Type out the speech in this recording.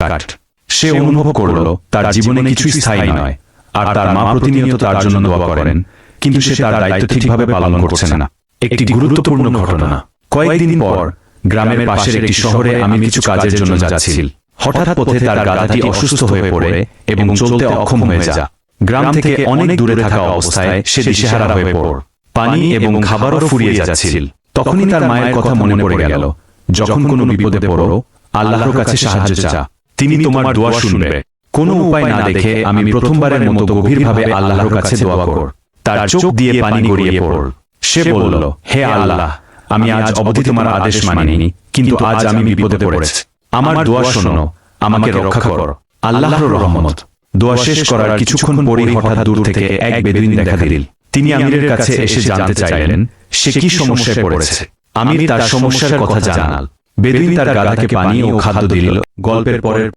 কাট। সে অনুভব করল তার জীবনে কিছুই স্থায়ী নয়, আর তার মা প্রতিনিয়ত তার জন্য দোয়া করেন, কিন্তু সে তার দায়িত্ব ঠিকভাবে পালন করছে না। একটি গুরুত্বপূর্ণ ঘটনা। কয়েকদিন পর গ্রামের পাশের একটি শহরে আমি কিছু কাজের জন্য যাচ্ছি। হঠাৎ পথে তার গাধাটি অসুস্থ হয়ে পড়ে এবং চলতে অক্ষম হয়ে যায়। গ্রাম থেকে অনেক দূরে থাকা অবস্থায় সে দিশেহারা হয়ে পড়ে। পানি এবং খাবারও ফুরিয়ে যাচ্ছিল। তখনই তার মায়ের কথা মনে পড়ে গেল, যখন কোনো বিপদে পড়ো, আল্লাহর কাছে সাহায্য চা, তিনি তোমার দোয়া শুনবে। কোনো উপায় না দেখে আমি প্রথমবারের মতো গভীরভাবে আল্লাহর কাছে দোয়া কর। তার চোখ দিয়ে পানি গড়িয়ে পড়ল। সে বলল, হে আল্লাহ, আমি আজ অবধি তোমার আদেশ মানিনি, কিন্তু আজ আমি বিপদে পড়েছি। আমার দোয়া শোনো, আমাকে রক্ষা করো। আল্লাহর রহমত। দোয়া শেষ করার কিছুক্ষণ পরেই হঠাৎ দূর থেকে এক বেদুইন দেখা দিল। তিনি আমিরের কাছে এসে জানতে চাইলেন সে কি সমস্যায় পড়েছে। আমির তার সমস্যার কথা জানাল। বেদুইন তার গাধাকে পানি ও খাদ্য দিল। গল্পের পরের